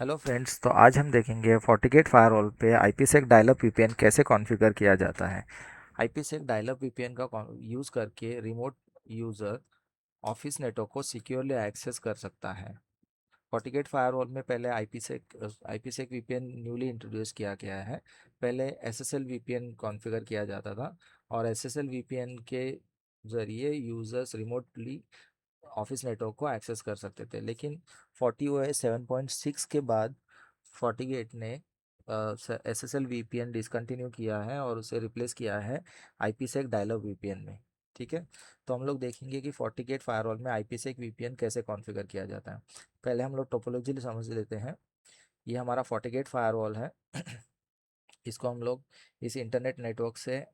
Hello friends, तो आज हम देखेंगे FortiGate फायरवॉल पे IPsec डायलअप वीपीएन कैसे कॉन्फ़िगर किया जाता है। IPsec डायलअप वीपीएन का यूज़ करके रिमोट यूज़र ऑफिस नेटवर्क को सिक्योरली एक्सेस कर सकता है। FortiGate फायरवॉल में पहले IPsec वीपीएन न्यूली इंट्रोड्यूस किया गया है। पहले SSL वीपीएन कॉन्फ़िगर किया जाता था और SSL वीपीएन के ज़रिए यूज़र्स रिमोटली ऑफिस नेटवर्क को एक्सेस कर सकते थे, लेकिन FortiOS 7.6 के बाद FortiGate ने SSL VPN डिसकंटिन्यू किया है और उसे रिप्लेस किया है IPsec डायलॉग VPN में। ठीक है, तो हम लोग देखेंगे कि FortiGate फायरवॉल में IPsec VPN कैसे कॉन्फ़िगर किया जाता है। पहले हम लोग टोपोलॉजी समझ लेते हैं। ये हमारा FortiGate फायरवॉल है। इसको हम लोग इस इंटरनेट नेटवर्क से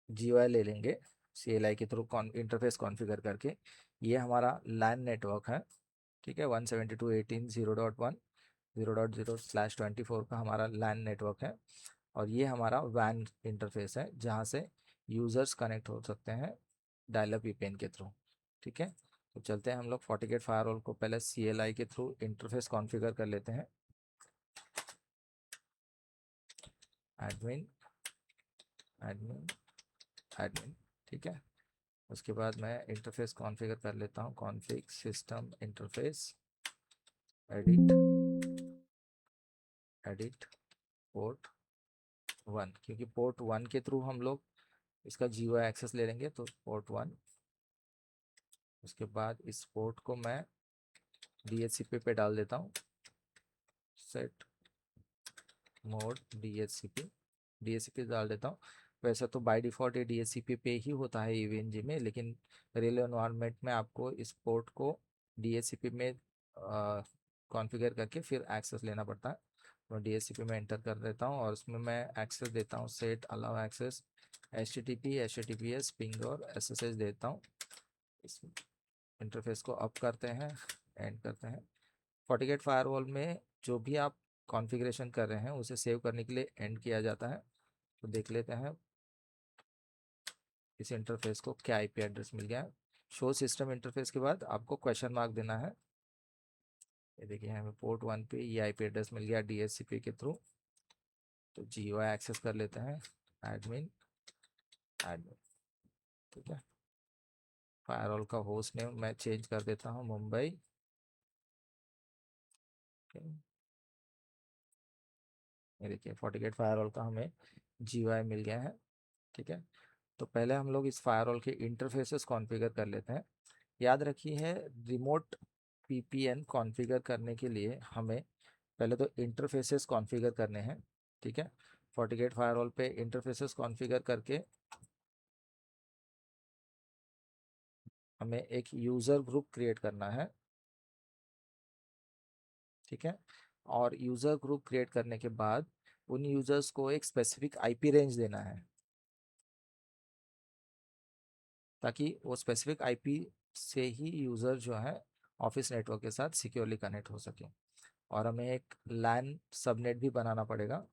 GUI ले लेंगे, CLI के थ्रू इंटरफेस कॉन्फ़िगर करके। ये हमारा लैन नेटवर्क है। ठीक है, 172.18.0.1 0.0/24 का हमारा लैन नेटवर्क है। और ये हमारा वैन इंटरफेस है जहाँ से यूज़र्स कनेक्ट हो सकते हैं डायलअप वीपीएन के थ्रू। ठीक है, तो चलते हैं हम लोग FortiGate फायरवॉल को पहले CLI के थ्रू इंटरफेस कॉन्फ़िगर कर लेते हैं। Admin admin admin. ठीक है, उसके बाद मैं इंटरफेस कॉन्फ़िगर कर लेता हूँ। Config system interface edit edit port 1, क्योंकि पोर्ट 1 के थ्रू हम लोग इसका GUI एक्सेस ले लेंगे, तो पोर्ट 1। उसके बाद इस पोर्ट को मैं DHCP पे डाल देता हूँ। सेट मोड DHCP डाल देता हूँ। वैसे तो बाय डिफ़ॉल्ट ये DHCP पे ही होता है EVNG में, लेकिन रियल एनवायरनमेंट में आपको इस पोर्ट को DHCP में कॉन्फ़िगर करके फिर एक्सेस लेना पड़ता है। तो DHCP में एंटर कर देता हूँ और उसमें मैं एक्सेस देता हूँ, set allow access HTTP HTTPS ping और SSH देता हूँ। इस इंटरफेस को अप करते हैं, एंड करते हैं। FortiGate फायरवॉल में जो भी आप कॉन्फ़िगरेशन कर रहे हैं उसे सेव करने के लिए एंड किया जाता है। तो देख लेते हैं इस इंटरफेस को क्या IP एड्रेस मिल गया है। शो सिस्टम इंटरफेस के बाद आपको क्वेश्चन मार्क देना है। ये देखिए हमें पोर्ट 1 पे ये IP एड्रेस मिल गया DHCP के थ्रू। तो GUI एक्सेस कर लेते हैं, एडमिन एडमिन। ठीक है, फायरवॉल का होस्ट नेम मैं चेंज कर देता हूँ, मुंबई। ये देखिए FortiGate फायरवॉल का हमें GUI मिल गया है। ठीक है, तो पहले हम लोग इस फायरवॉल के इंटरफेसेस कॉन्फ़िगर कर लेते हैं। याद रखिए, रिमोट VPN कॉन्फ़िगर करने के लिए हमें पहले तो इंटरफेसेस कॉन्फ़िगर करने हैं। ठीक है, FortiGate फायरवॉल पे इंटरफेसेस कॉन्फ़िगर करके हमें एक यूज़र ग्रुप क्रिएट करना है। ठीक है, और यूज़र ग्रुप क्रिएट करने के बाद उन यूज़र्स को एक स्पेसिफिक IP रेंज देना है, ताकि वो स्पेसिफिक IP से ही यूज़र जो है ऑफिस नेटवर्क के साथ सिक्योरली कनेक्ट हो सके। और हमें एक लैन सबनेट भी बनाना पड़ेगा।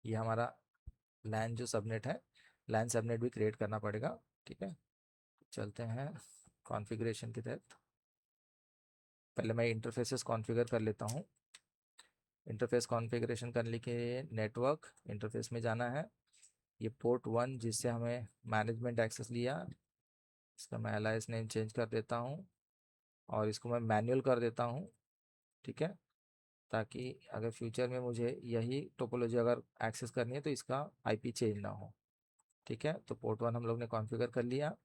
ये हमारा लैन जो सबनेट है, लैन सबनेट भी क्रिएट करना पड़ेगा। ठीक है, चलते हैं कॉन्फ़िगरेशन के तहत। पहले मैं इंटरफेसेस कॉन्फ़िगर कर लेता हूँ। इंटरफेस कॉन्फ़िगरेशन करने के लिए नेटवर्क इंटरफेस में जाना है। ये पोर्ट 1 जिससे हमें मैनेजमेंट एक्सेस लिया, इसका मैं एलाइस नेम चेंज कर देता हूँ और इसको मैं मैनुअल कर देता हूँ। ठीक है, ताकि अगर फ्यूचर में मुझे यही टोपोलॉजी अगर एक्सेस करनी है तो इसका IP चेंज ना हो। ठीक है, तो पोर्ट 1 हम लोग ने कॉन्फ़िगर कर लिया।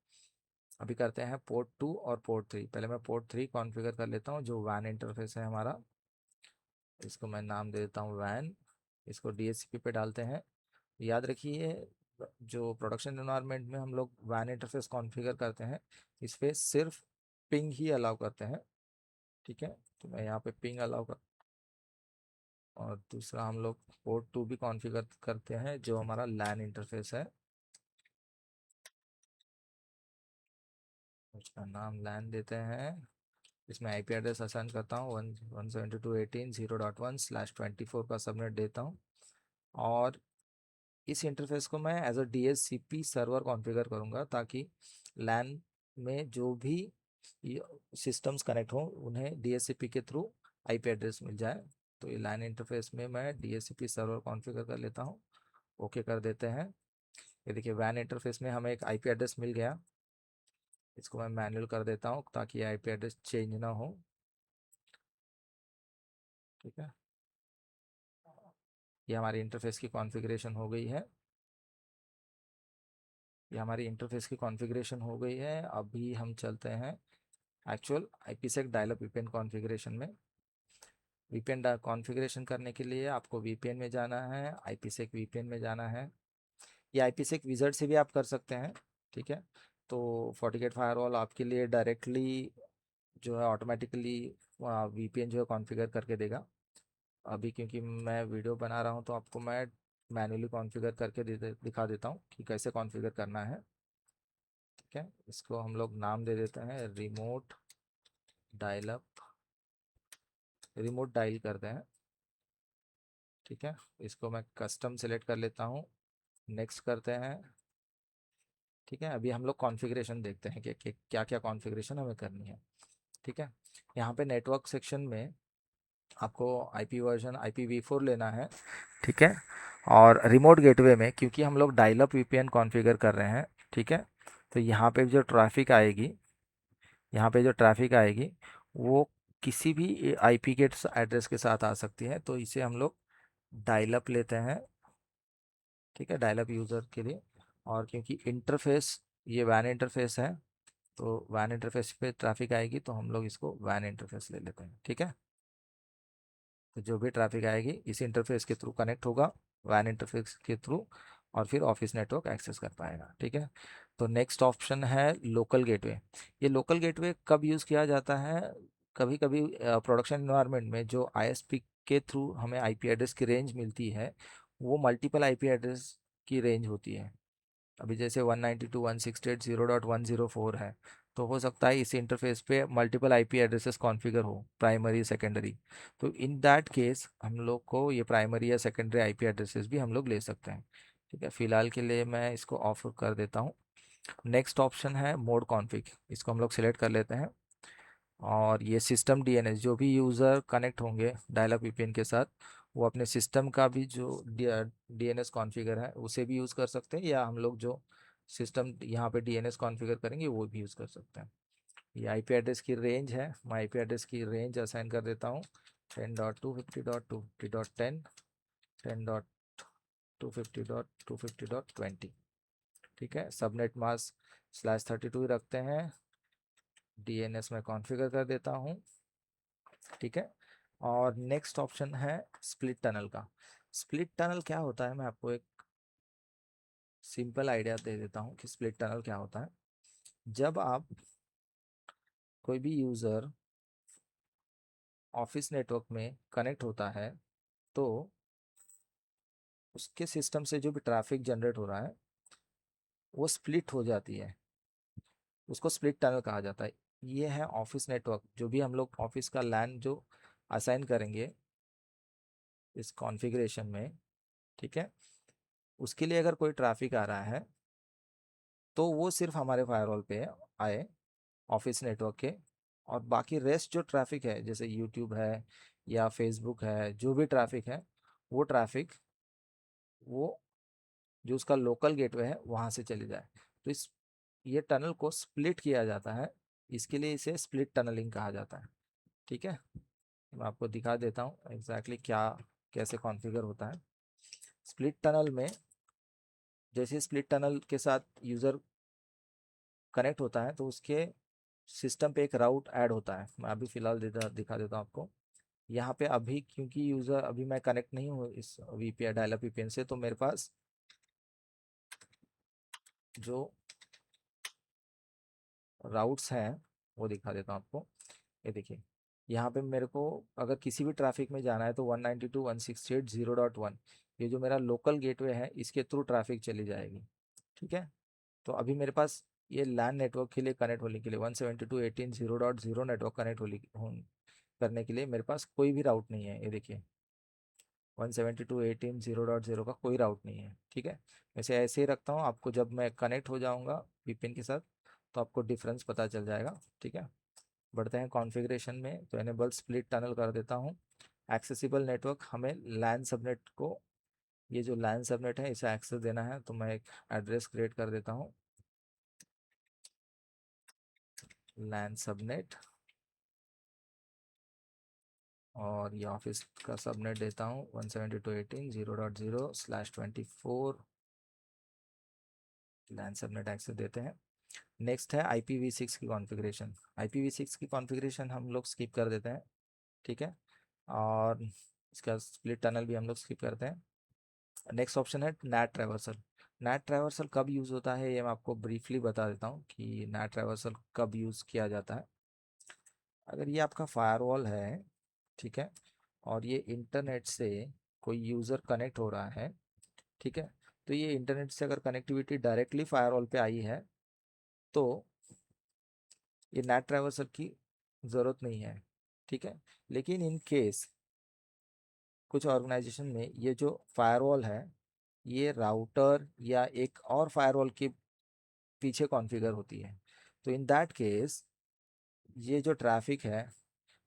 अभी करते हैं पोर्ट 2 और पोर्ट 3। पहले मैं पोर्ट 3 कॉन्फ़िगर कर लेता हूँ, जो वैन इंटरफेस है हमारा। इसको मैं नाम दे देता हूँ वैन। इसको DHCP पे डालते हैं। याद रखिए, जो प्रोडक्शन एनवायरनमेंट में हम लोग वैन इंटरफेस कॉन्फ़िगर करते हैं, इस पे सिर्फ पिंग ही अलाउ करते हैं। ठीक है, तो मैं यहाँ पे पिंग अलाउ कर, और दूसरा हम लोग पोर्ट 2 भी कॉन्फ़िगर करते हैं जो हमारा लैन इंटरफेस है। उसका नाम लैन देते हैं। इसमें IP एड्रेस असाइन करता हूँ 172.18.0.1/24 का सबनेट देता हूँ। और इस इंटरफेस को मैं as a DHCP server configure करूँगा, ताकि लैन में जो भी सिस्टम्स कनेक्ट हो उन्हें डीएचसीपी के थ्रू आईपी एड्रेस मिल जाए। तो ये लाइन इंटरफेस में मैं डीएचसीपी सर्वर कॉन्फ़िगर कर लेता हूँ। ओके कर देते हैं। ये देखिए वैन इंटरफेस में हमें एक आईपी एड्रेस मिल गया। इसको मैं मैनुअल कर देता हूँ ताकि आईपी एड्रेस चेंज ना हो। ठीक है, ये हमारी इंटरफेस की कॉन्फ़िगरेशन हो गई है। ये हमारी इंटरफेस की कॉन्फ़िगरेशन हो गई है। अभी हम चलते हैं actual IPsec dial-up VPN configuration में। वीपीएन कॉन्फ़िगरेशन करने के लिए आपको वीपीएन में जाना है, आईपीसेक वीपीएन में जाना है। ये आईपीसेक विज़ार्ड से भी आप कर सकते हैं। ठीक है, तो FortiGate फायरवॉल आपके लिए डायरेक्टली जो है ऑटोमेटिकली वीपीएन जो है कॉन्फ़िगर करके देगा। अभी क्योंकि मैं वीडियो बना रहा हूँ तो आपको मैं मैन्युअली कॉन्फ़िगर करके दिखा देता हूँ कि कैसे कॉन्फ़िगर करना है। ठीक है, इसको हम लोग नाम दे देते हैं रिमोट डायलअप, रिमोट डायल करते हैं। ठीक है, इसको मैं कस्टम सेलेक्ट कर लेता हूँ, नेक्स्ट करते हैं। ठीक है, अभी हम लोग कॉन्फ़िगरेशन देखते हैं कि क्या क्या कॉन्फ़िगरेशन हमें करनी है। ठीक है, यहाँ पे नेटवर्क सेक्शन में आपको आईपी वर्जन IPv4 लेना है। ठीक है, और रिमोट गेटवे में क्योंकि हम लोग डायल अप वीपीएन कॉन्फ़िगर कर रहे हैं। ठीक है, तो यहाँ पे जो ट्रैफिक आएगी वो किसी भी आईपी के एड्रेस के साथ आ सकती है। तो इसे हम लोग डायल अप लेते हैं। ठीक है, डायल अप यूज़र के लिए। और क्योंकि इंटरफेस ये वैन इंटरफेस है तो वैन इंटरफेस पे ट्रैफिक आएगी तो हम लोग इसको वैन इंटरफेस ले लेते हैं। ठीक है, तो जो भी ट्रैफिक आएगी इस इंटरफेस के थ्रू कनेक्ट होगा, वैन इंटरफेस के थ्रू, और फिर ऑफिस नेटवर्क एक्सेस कर पाएगा। ठीक है, तो नेक्स्ट ऑप्शन है लोकल गेटवे। ये लोकल गेटवे कब यूज़ किया जाता है? कभी कभी प्रोडक्शन इन्वायरमेंट में जो आईएसपी के थ्रू हमें आईपी एड्रेस की रेंज मिलती है वो मल्टीपल आईपी एड्रेस की रेंज होती है। अभी जैसे 192.168.0.104 है, तो हो सकता है इस इंटरफेस पे मल्टीपल आईपी एड्रेसेस कॉन्फ़िगर हो, प्राइमरी सेकेंडरी। तो इन दैट केस हम लोग को ये प्राइमरी या सेकेंडरी आईपी एड्रेसेस भी हम लोग ले सकते हैं। ठीक है, फिलहाल के लिए मैं इसको ऑफ कर देता हूँ। नेक्स्ट ऑप्शन है मोड कॉन्फ़िग, इसको हम लोग सिलेक्ट कर लेते हैं। और ये सिस्टम डीएनएस, जो भी यूज़र कनेक्ट होंगे डायलअप वीपीएन के साथ वो अपने सिस्टम का भी जो डीएनएस कॉन्फ़िगर है उसे भी यूज़ कर सकते हैं, या हम लोग जो सिस्टम यहाँ पे डीएनएस कॉन्फ़िगर करेंगे वो भी यूज़ कर सकते हैं। ये आईपी एड्रेस की रेंज है, मैं आईपी एड्रेस की रेंज असाइन कर देता हूँ 10.250.250.10, 10.250.250.20। ठीक है, सबनेट मास्क /32 ही रखते हैं, डीएनएस में कॉन्फ़िगर कर देता हूँ। ठीक है, और नेक्स्ट ऑप्शन है स्प्लिट टनल का। स्प्लिट टनल क्या होता है, मैं आपको एक सिंपल आइडिया दे देता हूँ कि स्प्लिट टनल क्या होता है। जब आप कोई भी यूज़र ऑफिस नेटवर्क में कनेक्ट होता है तो उसके सिस्टम से जो भी ट्रैफिक जनरेट हो रहा है वो स्प्लिट हो जाती है, उसको स्प्लिट टनल कहा जाता है। ये है ऑफिस नेटवर्क, जो भी हम लोग ऑफिस का लैन जो असाइन करेंगे इस कॉन्फ़िगरेशन में। ठीक है, उसके लिए अगर कोई ट्रैफिक आ रहा है तो वो सिर्फ हमारे फायरवॉल पे आए, ऑफिस नेटवर्क के। और बाकी रेस्ट जो ट्रैफिक है जैसे यूट्यूब है या फेसबुक है, जो भी ट्रैफिक है वो ट्रैफिक वो जो उसका लोकल गेटवे है वहाँ से चली जाए। तो इस ये टनल को स्प्लिट किया जाता है, इसके लिए इसे स्प्लिट टनलिंग कहा जाता है। ठीक है, मैं आपको दिखा देता हूँ एग्जैक्टली क्या कैसे कॉन्फ़िगर होता है। स्प्लिट टनल में जैसे स्प्लिट टनल के साथ यूज़र कनेक्ट होता है तो उसके सिस्टम पे एक राउट ऐड होता है। मैं अभी फ़िलहाल दिखा देता हूँ आपको। यहाँ पे अभी क्योंकि यूज़र अभी मैं कनेक्ट नहीं हूँ इस वीपीआई डायलअप वीपीएन से, तो मेरे पास जो राउट्स हैं वो दिखा देता हूँ आपको। ये देखिए, यहाँ पे मेरे को अगर किसी भी ट्रैफिक में जाना है तो 192.168.0.1, ये जो मेरा लोकल गेटवे है इसके थ्रू ट्रैफिक चली जाएगी। ठीक है, तो अभी मेरे पास ये लैन नेटवर्क के लिए कनेक्ट होने के लिए 172.18.0.0 नेटवर्क कनेक्ट करने के लिए मेरे पास कोई भी राउट नहीं है। ये देखिए 172.18.0.0 का कोई राउट नहीं है। ठीक है, वैसे ऐसे ही रखता हूँ, आपको जब मैं कनेक्ट हो जाऊँगा वीपीएन के साथ तो आपको डिफरेंस पता चल जाएगा। ठीक है, बढ़ते हैं कॉन्फ़िगरेशन में। तो एनेबल स्प्लिट टनल कर देता हूँ। एक्सेसिबल नेटवर्क, हमें लैन सबनेट को, ये जो लैन सबनेट है इसे एक्सेस देना है, तो मैं एक एड्रेस क्रिएट कर देता हूँ, लैन सबनेट, और ये ऑफिस का सबनेट देता हूँ 172.18.0.0/24, लैन सबनेट एक्सेस देते हैं। नेक्स्ट है IPv6 की कॉन्फ़िगरेशन। IPv6 की कॉन्फ़िगरेशन हम लोग स्किप कर देते हैं। ठीक है, और इसका स्प्लिट टनल भी हम लोग स्किप करते हैं। नेक्स्ट ऑप्शन है नैट ट्रैवर्सल। नैट ट्रैवर्सल कब यूज़ होता है ये मैं आपको ब्रीफली बता देता हूँ कि नैट ट्रैवर्सल कब यूज़ किया जाता है। अगर ये आपका फायरवॉल है, ठीक है, और ये इंटरनेट से कोई यूज़र कनेक्ट हो रहा है, ठीक है, तो ये इंटरनेट से अगर कनेक्टिविटी डायरेक्टली फायरवॉल पे आई है तो ये नेट ट्रैवर्सल की ज़रूरत नहीं है। ठीक है, लेकिन इन केस कुछ ऑर्गेनाइजेशन में ये जो फायरवॉल है ये राउटर या एक और फायरवॉल के पीछे कॉन्फ़िगर होती है, तो इन दैट केस ये जो ट्रैफिक है,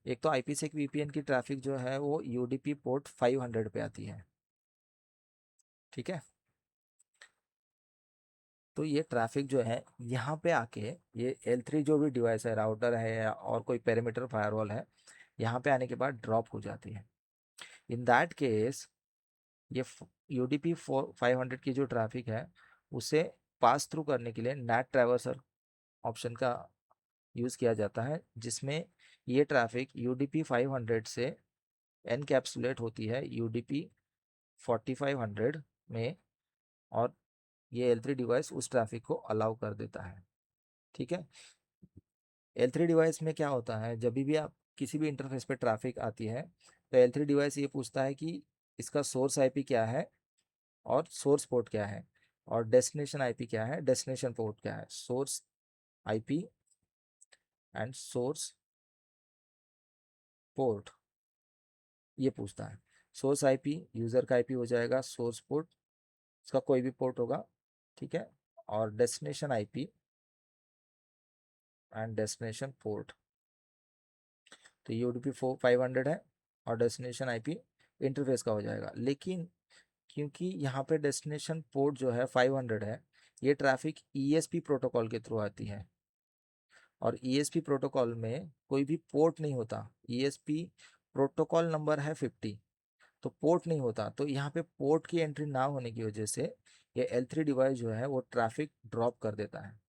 एक तो IPsec VPN की ट्रैफिक जो है वो UDP पोर्ट 500 पे आती है। ठीक है, तो ये ट्रैफिक जो है यहाँ पे आके ये L3 जो भी डिवाइस है, राउटर है या और कोई पेरीमीटर फायरवॉल है, यहाँ पे आने के बाद ड्रॉप हो जाती है। इन दैट केस ये UDP 500 की जो ट्रैफिक है उसे पास थ्रू करने के लिए नेट ट्रैवर्सल ऑप्शन का यूज़ किया जाता है, जिसमें ये ट्रैफिक UDP 500 से एनकैप्सुलेट होती है UDP 4500 में, और ये L3 डिवाइस उस ट्रैफिक को अलाउ कर देता है। ठीक है, L3 डिवाइस में क्या होता है, जब भी आप किसी भी इंटरफेस पे ट्रैफिक आती है तो L3 डिवाइस ये पूछता है कि इसका सोर्स IP क्या है और सोर्स पोर्ट क्या है, और डेस्टिनेशन IP क्या है, डेस्टिनेशन पोर्ट क्या है। Source IP and source port ये पूछता है। सोर्स IP यूज़र का IP हो जाएगा, सोर्स पोर्ट इसका कोई भी पोर्ट होगा। ठीक है, और destination IP and destination port, तो ये UDP 500 है और डेस्टिनेशन IP इंटरफेस का हो जाएगा। लेकिन क्योंकि यहाँ पे डेस्टिनेशन पोर्ट जो है 500 है, ये ट्रैफिक ESP प्रोटोकॉल के थ्रू आती है, और ESP प्रोटोकॉल में कोई भी पोर्ट नहीं होता। ESP प्रोटोकॉल नंबर है 50, तो पोर्ट नहीं होता, तो यहाँ पे पोर्ट की एंट्री ना होने की वजह से ये L3 डिवाइस जो है वो ट्रैफिक ड्रॉप कर देता है।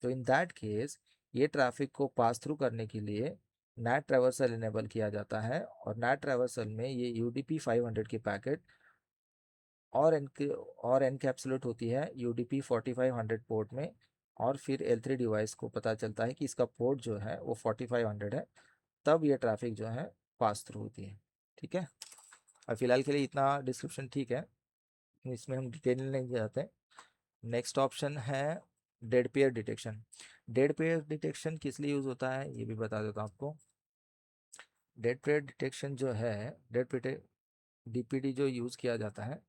तो इन दैट केस ये ट्रैफिक को पास थ्रू करने के लिए नेट ट्रैवर्सल इनेबल किया जाता है, और नेट ट्रैवर्सल में ये UDP 500 की पैकेट और एनकैप्सुलेट होती है UDP 4500 पोर्ट में, और फिर L3 डिवाइस को पता चलता है कि इसका पोर्ट जो है वो 4500 है, तब ये ट्रैफिक जो है पास थ्रू होती है। ठीक है, और फिलहाल के लिए इतना डिस्क्रिप्शन ठीक है, इसमें हम डिटेल नहीं जाते। नेक्स्ट ऑप्शन है dead pair detection. Dead pair detection किस लिए यूज़ होता है ये भी बता देता हूँ आपको। डेड पेयर डिटेक्शन जो है, डेड पेयर DPD जो यूज़ किया जाता है,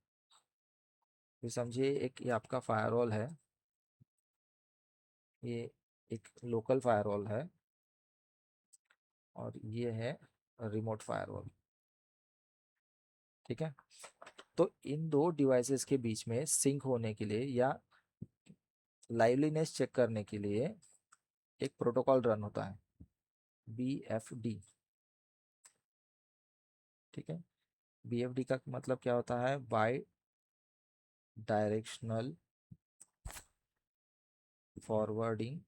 ये समझिए एक ये आपका फायरवॉल है, ये एक लोकल फायरवॉल है, और ये है रिमोट फायरवॉल। ठीक है, तो इन दो डिवाइसेस के बीच में सिंक होने के लिए या लाइवलीनेस चेक करने के लिए एक प्रोटोकॉल रन होता है, BFD। ठीक है, BFD का मतलब क्या होता है, बाई डायरेक्शनल फॉरवर्डिंग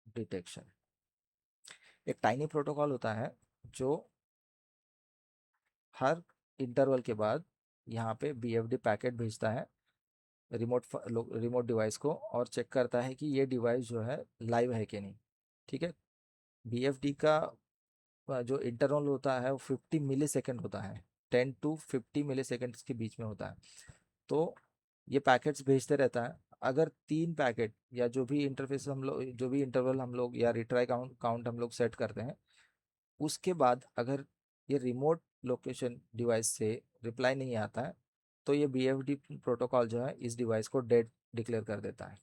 डिटेक्शन। एक टाइनी प्रोटोकॉल होता है जो हर इंटरवल के बाद यहाँ पे BFD पैकेट भेजता है रिमोट डिवाइस को, और चेक करता है कि ये डिवाइस जो है लाइव है कि नहीं। ठीक है, BFD का जो इंटरवल होता है वो 50 मिली सेकेंड होता है, 10 to 50 मिली सेकेंड्स के बीच में होता है। तो ये पैकेट्स भेजते रहता है। अगर 3 पैकेट या जो भी इंटरफेस हम लोग, जो भी इंटरवल हम लोग या रिट्राई काउंट काउंट हम लोग सेट करते हैं, उसके बाद अगर ये रिमोट लोकेशन डिवाइस से रिप्लाई नहीं आता है, तो ये BFD प्रोटोकॉल जो है इस डिवाइस को डेड डिक्लेयर कर देता है।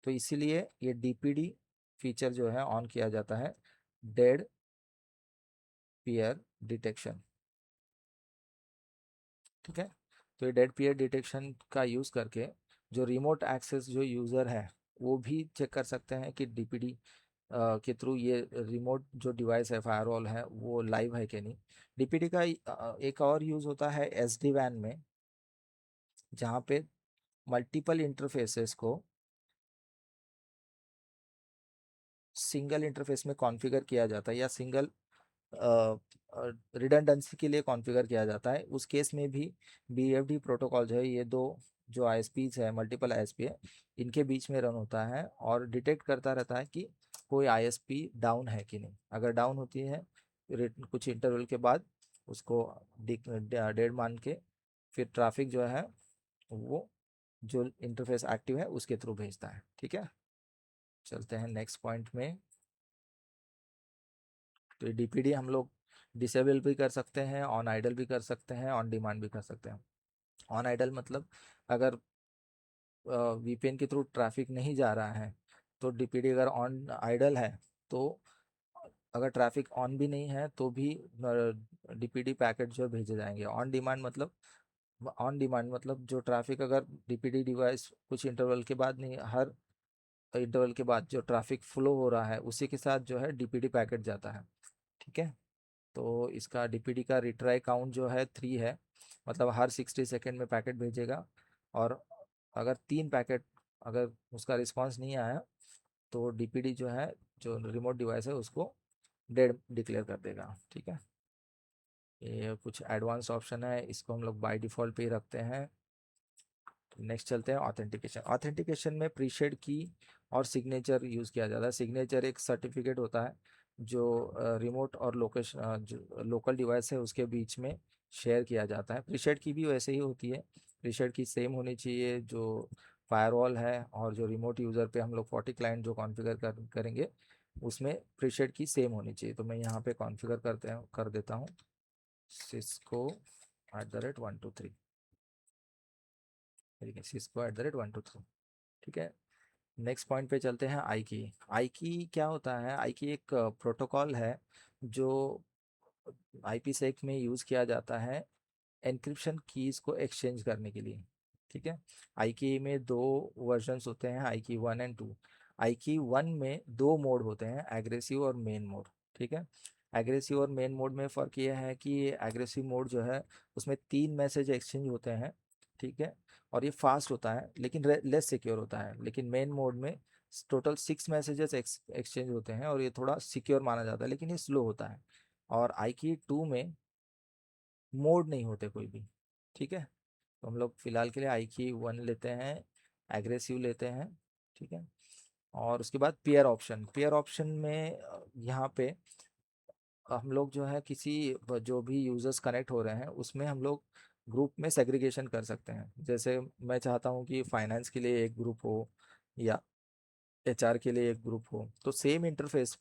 तो इसीलिए ये डीपीडी फीचर जो है ऑन किया जाता है, डेड पेयर डिटेक्शन। ठीक है, तो ये डेड पेयर डिटेक्शन का यूज़ करके जो रिमोट एक्सेस जो यूज़र है वो भी चेक कर सकते हैं कि डीपीडी के थ्रू ये रिमोट जो डिवाइस है, फायरवॉल है, वो लाइव है कि नहीं। डीपीडी का एक और यूज़ होता है एसडी वैन में, जहाँ पे मल्टीपल इंटरफेसेस को सिंगल इंटरफेस में कॉन्फ़िगर किया जाता है, या सिंगल रिडंडेंसी के लिए कॉन्फ़िगर किया जाता है। उस केस में भी बीएफडी प्रोटोकॉल जो है, ये दो जो आईएसपीज है, मल्टीपल आईएसपी है, इनके बीच में रन होता है और डिटेक्ट करता रहता है कि कोई आईएसपी डाउन है कि नहीं। अगर डाउन होती है कुछ इंटरवल के बाद उसको डेड मान के फिर ट्रैफिक जो है वो जो इंटरफेस एक्टिव है उसके थ्रू भेजता है। ठीक है, चलते हैं नेक्स्ट पॉइंट में। तो डीपीडी हम लोग डिसेबल भी कर सकते हैं, ऑन आइडल भी कर सकते हैं, ऑन डिमांड भी कर सकते हैं। ऑन आइडल मतलब अगर वीपीएन के थ्रू ट्रैफिक नहीं जा रहा है तो डीपीडी अगर ऑन आइडल है तो अगर ट्रैफिक ऑन भी नहीं है तो भी डीपीडी पैकेट जो भेजे जाएंगे। ऑन डिमांड मतलब जो ट्रैफिक अगर डीपीडी डिवाइस कुछ इंटरवल के बाद नहीं, हर इंटरवल के बाद जो ट्रैफिक फ्लो हो रहा है उसी के साथ जो है डीपीडी पैकेट जाता है। ठीक है, तो इसका डीपीडी का रिट्राई काउंट जो है 3 है, मतलब हर 60 सेकेंड में पैकेट भेजेगा। और अगर 3 पैकेट अगर उसका रिस्पांस नहीं आया तो डीपीडी जो है, जो रिमोट डिवाइस है, उसको डेड डिक्लेयर कर देगा। ठीक है, ये कुछ एडवांस ऑप्शन है, इसको हम लोग बाय डिफ़ॉल्ट पे ही रखते हैं। नेक्स्ट चलते हैं ऑथेंटिकेशन। ऑथेंटिकेशन में प्रीशेड की और सिग्नेचर यूज़ किया जाता है। सिग्नेचर एक सर्टिफिकेट होता है जो रिमोट और लोकेशन जो लोकल डिवाइस है उसके बीच में शेयर किया जाता है। प्रीशेड की भी वैसे ही होती है, प्रीशेड की सेम होनी चाहिए। जो फायरवॉल है और जो रिमोट यूज़र पे हम लोग 40 क्लाइंट जो कॉन्फ़िगर करेंगे उसमें प्रीशेड की सेम होनी चाहिए। तो मैं यहाँ पे कॉन्फ़िगर कर देता हूँ cisco@123। ठीक है, cisco@123। ठीक है, नेक्स्ट पॉइंट पे चलते हैं। आई की। आई की क्या होता है? आई की एक प्रोटोकॉल है जो आईपीसेक में यूज़ किया जाता है एन्क्रिप्शन कीज़ को एक्सचेंज करने के लिए। ठीक है, आई की में दो वर्जन्स होते हैं, आई की 1 एंड 2। आई की 1 में दो मोड होते हैं, एग्रेसिव और मेन मोड। ठीक है, एग्रेसिव और मेन मोड में फ़र्क यह है कि एग्रेसिव मोड जो है उसमें 3 मैसेज एक्सचेंज होते हैं। ठीक है, और ये फास्ट होता है लेकिन लेस सिक्योर होता है। लेकिन मेन मोड में टोटल 6 मैसेजेस एक्सचेंज होते हैं और ये थोड़ा सिक्योर माना जाता है, लेकिन ये स्लो होता है। और आई की 2 में मोड नहीं होते कोई भी। ठीक है, तो हम लोग फिलहाल के लिए आई की 1 लेते हैं, एग्रेसिव लेते हैं। ठीक है, और उसके बाद पेयर ऑप्शन में यहाँ पे हम लोग जो है किसी जो भी यूज़र्स कनेक्ट हो रहे हैं उसमें हम लोग ग्रुप में सेग्रीगेशन कर सकते हैं। जैसे मैं चाहता हूँ कि फाइनेंस के लिए एक ग्रुप हो या एचआर के लिए एक ग्रुप हो, तो सेम इंटरफेस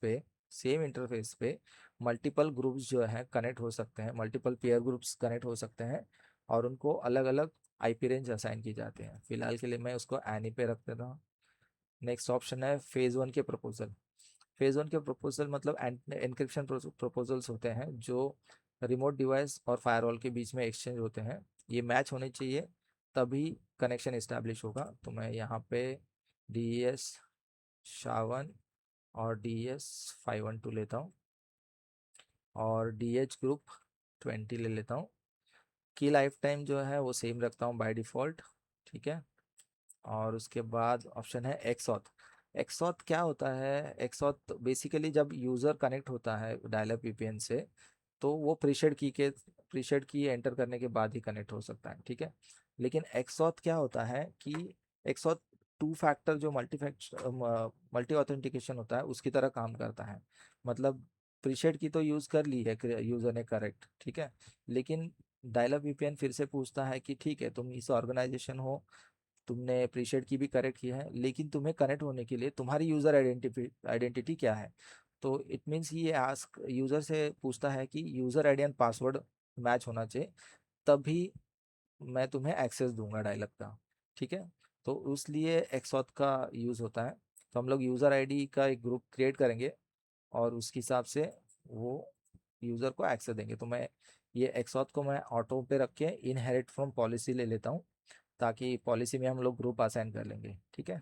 पे मल्टीपल ग्रुप्स जो है कनेक्ट हो सकते हैं, मल्टीपल पेयर ग्रुप्स कनेक्ट हो सकते हैं और उनको अलग अलग आईपी रेंज असाइन की जाते हैं। फिलहाल के लिए मैं उसको एनी पे रख देता हूँ। नेक्स्ट ऑप्शन है फेज़ 1 के प्रपोजल। फेज़ 1 के प्रपोजल मतलब एनक्रिप्शन प्रपोजल्स होते हैं जो रिमोट डिवाइस और फायरवॉल के बीच में एक्सचेंज होते हैं। ये मैच होने चाहिए तभी कनेक्शन इस्टेब्लिश होगा। तो मैं यहाँ पे DES SHA-1 और DES 512 लेता हूँ और DH ग्रुप 20 ले लेता हूँ। की लाइफ टाइम जो है वो सेम रखता हूँ बाय डिफ़ॉल्ट। ठीक है, और उसके बाद ऑप्शन है एक्सऑथ। एक्सऑथ क्या होता है? एक्सऑथ बेसिकली जब यूज़र कनेक्ट होता है डायलअप वीपीएन से तो वो प्रीशेड की एंटर करने के बाद ही कनेक्ट हो सकता है। ठीक है, लेकिन एक्सऑथ क्या होता है कि एक्सऑथ 2 फैक्टर जो मल्टी ऑथेंटिकेशन होता है उसकी तरह काम करता है। मतलब प्रीशेड की तो यूज़ कर ली है यूज़र ने, करेक्ट। ठीक है, लेकिन डायलअप वीपीएन फिर से पूछता है कि ठीक है तुम इस ऑर्गेनाइजेशन हो, तुमने अप्रिशिएट की भी करेक्ट किया है, लेकिन तुम्हें कनेक्ट होने के लिए तुम्हारी यूज़र आइडेंटिटी क्या है। तो इट मीन्स ये आस्क यूज़र से पूछता है कि user ID and password match होना चाहिए, तभी मैं तुम्हें एक्सेस दूंगा डायलॉग का। ठीक है, तो उस लिए एक्सऑथ का यूज़ होता है। तो हम लोग यूज़र आईडी का एक ग्रुप क्रिएट करेंगे और उसके हिसाब से वो यूज़र को एक्सेस देंगे। तो मैं ये एक्सऑथ को मैं ऑटो पे रख के इनहेरिट फ्रॉम पॉलिसी ले लेता हूँ, ताकि पॉलिसी में हम लोग ग्रुप असाइन कर लेंगे। ठीक है,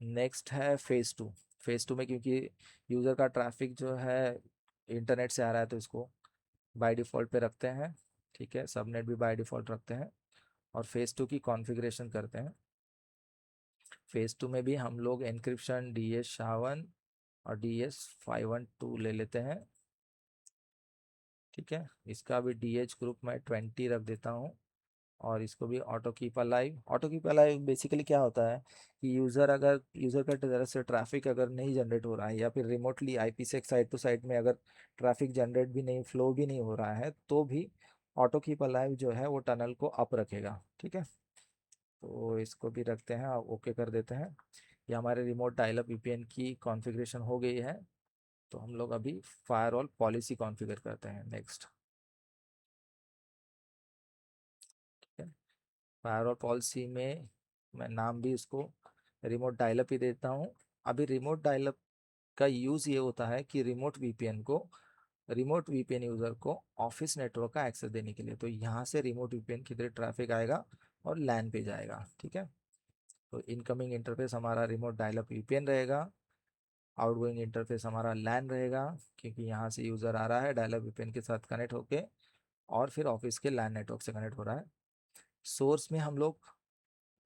नेक्स्ट है फेज़ टू। फेज़ टू में क्योंकि यूज़र का ट्रैफिक जो है इंटरनेट से आ रहा है, तो इसको बाय डिफ़ॉल्ट पे रखते हैं। ठीक है, सबनेट भी बाय डिफ़ॉल्ट रखते हैं और फेज़ टू की कॉन्फ़िगरेशन करते हैं। फेज़ टू में भी हम लोग एन्क्रिप्शन DS SHA-1 और DS 512 ले लेते हैं। ठीक है, इसका भी DH ग्रुप मैं 20 रख देता हूँ और इसको भी auto keep alive. Auto keep alive basically क्या होता है कि यूज़र का तरफ से ट्रैफिक अगर नहीं जनरेट हो रहा है, या फिर रिमोटली IP से साइट टू साइट में अगर ट्रैफिक जनरेट भी नहीं, फ्लो भी नहीं हो रहा है, तो भी ऑटो कीप अलाइव जो है वो टनल को अप रखेगा। ठीक है, तो इसको भी रखते हैं और ओके कर देते हैं। ये हमारे रिमोट डायलअप VPN की कॉन्फ़िगरेशन हो गई है। तो हम लोग अभी फायरवॉल पॉलिसी कॉन्फ़िगर करते हैं। नेक्स्ट, ठीक है, फायरवॉल पॉलिसी में मैं नाम भी इसको रिमोट डायलअप ही देता हूँ। अभी रिमोट डायलअप का यूज़ ये होता है कि रिमोट VPN यूज़र को ऑफिस नेटवर्क का एक्सेस देने के लिए। तो यहाँ से रिमोट VPN की तरह ट्रैफिक आएगा और लैन पे जाएगा। ठीक है, तो इनकमिंग इंटरफेस हमारा रिमोट डायलअप VPN रहेगा, आउटगोइंग इंटरफेस हमारा लैन रहेगा, क्योंकि यहाँ से यूज़र आ रहा है डायलअप VPN के साथ कनेक्ट होके और फिर ऑफिस के लैन नेटवर्क से कनेक्ट हो रहा है। सोर्स में हम लोग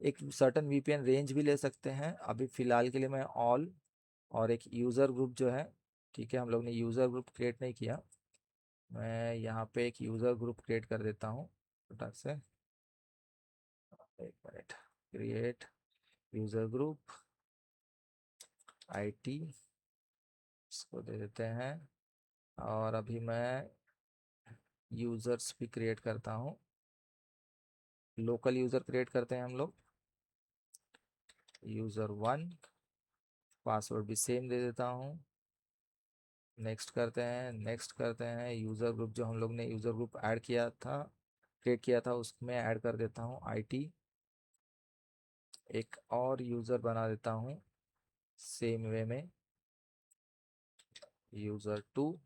एक सर्टन VPN रेंज भी ले सकते हैं। अभी फ़िलहाल के लिए मैं ऑल और एक यूज़र ग्रुप जो है, ठीक है, हम लोग ने यूज़र ग्रुप क्रिएट नहीं किया, मैं यहाँ पे एक यूज़र ग्रुप क्रिएट कर देता हूँ फटाक से। एक minute, create user group IT, इसको दे देते हैं। और अभी मैं यूज़र्स भी क्रिएट करता हूँ, लोकल यूज़र क्रिएट करते हैं हम लोग, यूज़र 1, पासवर्ड भी सेम दे देता हूँ। नेक्स्ट करते हैं, नेक्स्ट करते हैं। यूज़र ग्रुप जो हम लोग ने यूज़र ग्रुप ऐड किया था, क्रिएट किया था, उसमें ऐड कर देता हूँ IT। एक और यूज़र बना देता हूँ सेम वे में, user 2,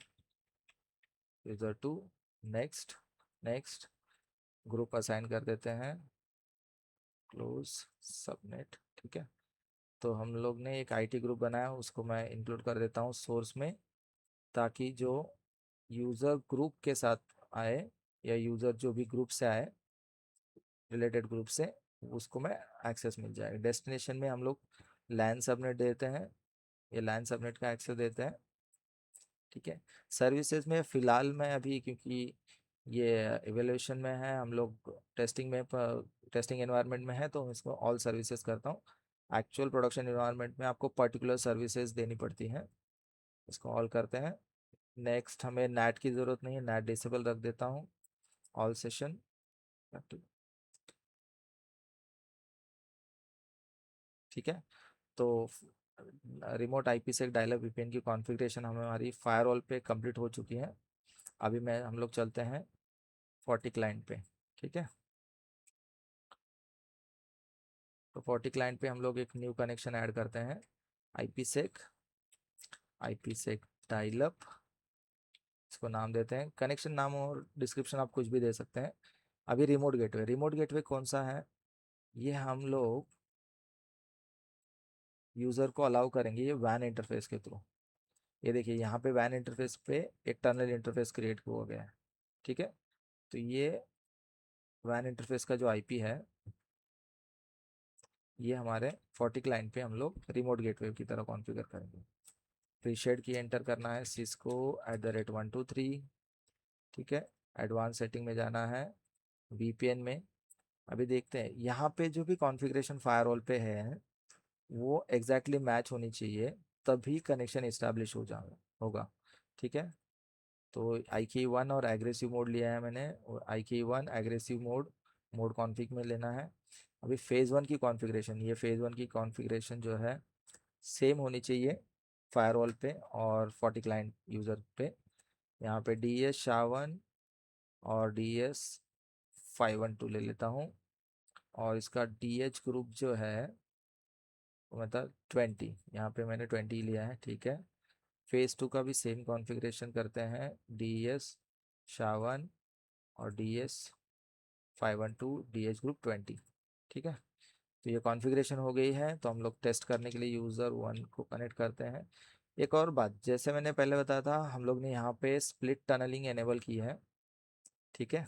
user 2। Next, next, group assign कर देते हैं, क्लोज, सबनेट। ठीक है, तो हम लोग ने एक IT ग्रुप बनाया, उसको मैं इंक्लूड कर देता हूँ सोर्स में, ताकि जो यूज़र ग्रुप के साथ आए या यूज़र जो भी ग्रुप से आए, रिलेटेड ग्रुप से, उसको मैं एक्सेस मिल जाएगा। डेस्टिनेशन में हम लोग लैन सबनेट देते हैं, ये लैन सबनेट का एक्सेस देते हैं। ठीक है, सर्विसेज में फ़िलहाल मैं अभी, क्योंकि ये एवेल्यूशन में है, हम लोग टेस्टिंग एनवायरनमेंट में है, तो इसको ऑल सर्विसेज करता हूँ। एक्चुअल प्रोडक्शन एनवायरनमेंट में आपको पर्टिकुलर सर्विसेज देनी पड़ती हैं, इसको ऑल करते हैं। नेक्स्ट, हमें नेट की ज़रूरत नहीं है, नेट डिसेबल रख देता हूँ, ऑल सेशन। ठीक है, तो रिमोट IP से डायलअप VPN की कॉन्फ़िगरेशन हमारी फायरवॉल पे कंप्लीट हो चुकी है। अभी मैं हम लोग चलते हैं 40 क्लाइंट पे। ठीक है, तो 40 क्लाइंट पे हम लोग एक न्यू कनेक्शन ऐड करते हैं, IP sec डायलअप, इसको नाम देते हैं। कनेक्शन नाम और डिस्क्रिप्शन आप कुछ भी दे सकते हैं। अभी रिमोट गेटवे कौन सा है, ये हम लोग यूज़र को अलाउ करेंगे ये वैन इंटरफेस के थ्रू। ये देखिए, यहाँ पे वैन इंटरफेस पे एक टनल इंटरफेस क्रिएट हो गया है। ठीक है, तो ये वैन इंटरफेस का जो IP है, ये हमारे 40 क्लाइंट पे हम लोग रिमोट गेटवे की तरह कॉन्फ़िगर करेंगे। प्रीशेड की एंटर करना है सिस्को @123। ठीक है, एडवांस सेटिंग में जाना है, VPN में। अभी देखते हैं यहाँ पे जो भी कॉन्फ़िगरेशन फायरवॉल पे है वो एग्जैक्टली मैच होनी चाहिए, तभी कनेक्शन इस्टेब्लिश होगा। ठीक है, तो IK1 और एग्रेसिव मोड लिया है मैंने, और IK1 एग्रेसिव मोड कॉन्फ़िग में लेना है। अभी फेज़ 1 की कॉन्फ़िगरेशन, ये फेज़ 1 की कॉन्फ़िगरेशन जो है सेम होनी चाहिए फायरवॉल पे और 40 क्लाइंट यूज़र पे। यहाँ पे DS SHA-1 और DS 512 ले लेता हूँ। और इसका DH ग्रुप जो है मतलब 20, यहाँ पे मैंने 20 लिया है, ठीक है। फेज 2 का भी सेम कॉन्फ़िगरेशन करते हैं, DS SHA-1 और DS-512 DH ग्रुप 20, ठीक है। तो ये कॉन्फ़िगरेशन हो गई है, तो हम लोग टेस्ट करने के लिए यूज़र 1 को कनेक्ट करते हैं। एक और बात, जैसे मैंने पहले बताया था, हम लोग ने यहाँ पे स्प्लिट टनलिंग एनेबल की है, ठीक है।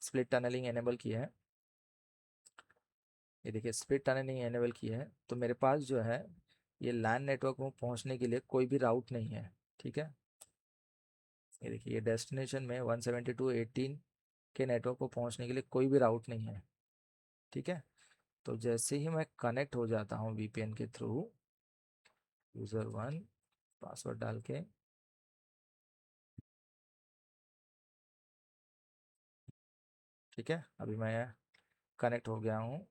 स्प्लिट टनलिंग एनेबल की है, ये देखिए स्प्लिट टनलिंग एनेबल की है, तो मेरे पास जो है ये लैन नेटवर्क में पहुँचने के लिए कोई भी राउट नहीं है, ठीक है। ये देखिए ये डेस्टिनेशन में 172.18 के नेटवर्क को पहुंचने के लिए कोई भी राउट नहीं है, ठीक है। तो जैसे ही मैं कनेक्ट हो जाता हूँ VPN के थ्रू, यूज़र 1 पासवर्ड डाल के, ठीक है, अभी मैं कनेक्ट हो गया हूँ,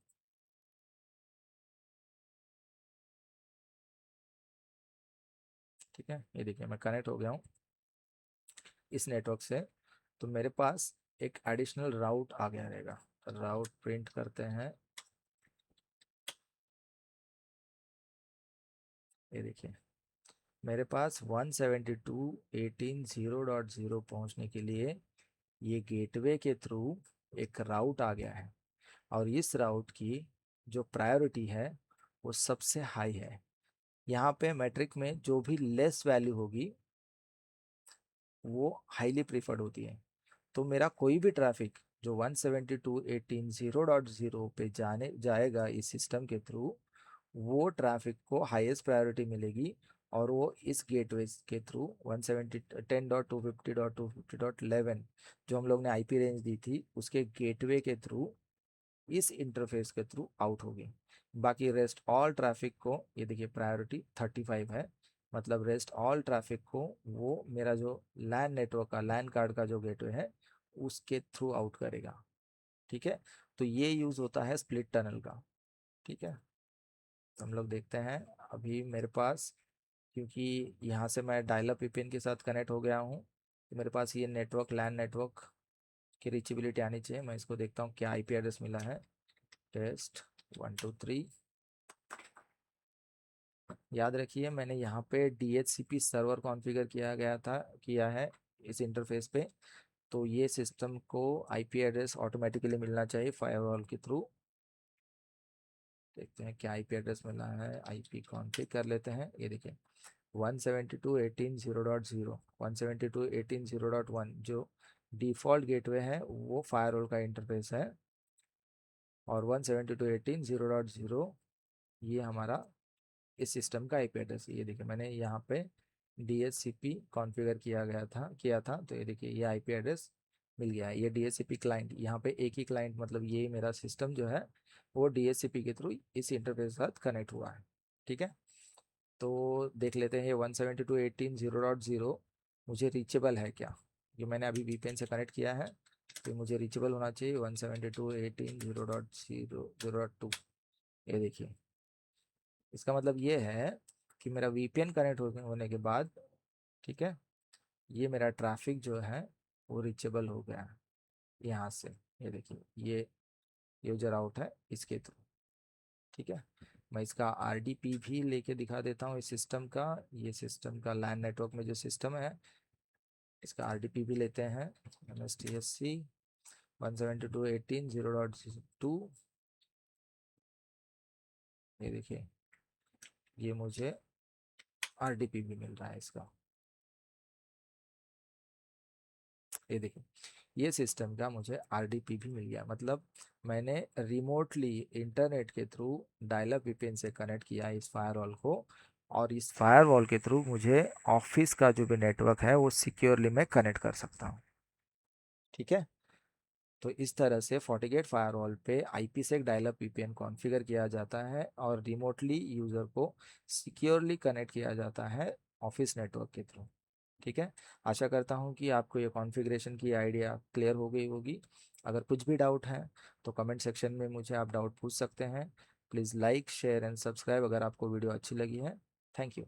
ठीक है। ये देखिए मैं कनेक्ट हो गया हूँ इस नेटवर्क से, तो मेरे पास एक एडिशनल राउट आ गया रहेगा। राउट प्रिंट करते हैं, ये देखिए मेरे पास 172.18.0.0 पहुंचने के लिए ये गेटवे के थ्रू एक राउट आ गया है, और इस राउट की जो प्रायोरिटी है वो सबसे हाई है। यहाँ पे मैट्रिक में जो भी लेस वैल्यू होगी वो हाईली प्रीफर्ड होती है। तो मेरा कोई भी ट्रैफिक जो 172.18.0.0 पे जाने जाएगा इस सिस्टम के थ्रू, वो ट्रैफिक को हाईएस्ट प्रायोरिटी मिलेगी, और वो इस गेटवे के थ्रू 170.10.250.250.11 जो हम लोग ने IP रेंज दी थी उसके गेटवे के थ्रू, इस इंटरफेस के थ्रू आउट होगी। बाकी रेस्ट ऑल ट्रैफिक को, ये देखिए प्रायोरिटी 35 है, मतलब रेस्ट ऑल ट्रैफिक को वो मेरा जो लैन नेटवर्क का लैन कार्ड का जो गेटवे है उसके थ्रू आउट करेगा, ठीक है। तो ये यूज़ होता है स्प्लिट टनल का, ठीक है। तो हम लोग देखते हैं अभी मेरे पास, क्योंकि यहाँ से मैं डायल अप VPN के साथ कनेक्ट हो गया हूँ, तो मेरे पास ये नेटवर्क लैन नेटवर्क की रीचेबिलिटी आनी चाहिए। मैं इसको देखता हूँ क्या IP एड्रेस मिला है, टेस्ट 123। याद रखिए मैंने यहाँ पे DHCP सर्वर कॉन्फ़िगर किया है इस इंटरफेस पे, तो ये सिस्टम को IP एड्रेस ऑटोमेटिकली मिलना चाहिए फायरवॉल के थ्रू। देखते हैं क्या IP एड्रेस मिला है, IP कॉन्फ़िग कर लेते हैं। ये देखिए 172.18.0.0 172.18.0.1 जो डिफ़ॉल्ट गेटवे है वो फायरवॉल का इंटरफेस है, और 172.18.0.0 ये हमारा इस सिस्टम का IP एड्रेस है। ये देखिए मैंने यहाँ पे DHCP कॉन्फ़िगर किया था, तो ये देखिए ये IP एड्रेस मिल गया है। ये DHCP क्लाइंट, यहाँ पे एक ही क्लाइंट, मतलब ये मेरा सिस्टम जो है वो DHCP के थ्रू इस इंटरफेस के साथ कनेक्ट हुआ है, ठीक है। तो देख लेते हैं ये 172.18.0.0 मुझे रीचेबल है क्या। ये मैंने अभी VPN से कनेक्ट किया है, तो मुझे रीचेबल होना चाहिए 172.18.0.0.2। ये देखिए इसका मतलब ये है कि मेरा VPN कनेक्ट होने के बाद, ठीक है, ये मेरा ट्रैफिक जो है वो रीचेबल हो गया है यहाँ से। ये देखिए ये यूजर आउट है इसके थ्रू, ठीक है। मैं इसका RDP भी लेके दिखा देता हूँ इस सिस्टम का। ये सिस्टम का लैन नेटवर्क में जो सिस्टम है इसका RDP भी लेते हैं, MSTSC 172.18.0.2। ये देखिए ये मुझे RDP भी मिल रहा है इसका। ये देखिए ये सिस्टम का मुझे RDP भी मिल गया, मतलब मैंने रिमोटली इंटरनेट के थ्रू डायल अप VPN से कनेक्ट किया इस फायरवॉल को, और इस फायरवॉल के थ्रू मुझे ऑफिस का जो भी नेटवर्क है वो सिक्योरली मैं कनेक्ट कर सकता हूँ, ठीक है। तो इस तरह से FortiGate फायरवॉल पे IPsec dial up VPN configure किया जाता है और रिमोटली यूज़र को सिक्योरली कनेक्ट किया जाता है ऑफिस नेटवर्क के थ्रू, ठीक है। आशा करता हूँ कि आपको ये कॉन्फ़िगरेशन की आइडिया क्लियर हो गई होगी। अगर कुछ भी डाउट है तो कमेंट सेक्शन में मुझे आप डाउट पूछ सकते हैं। Please like share and subscribe अगर आपको वीडियो अच्छी लगी है। Thank you.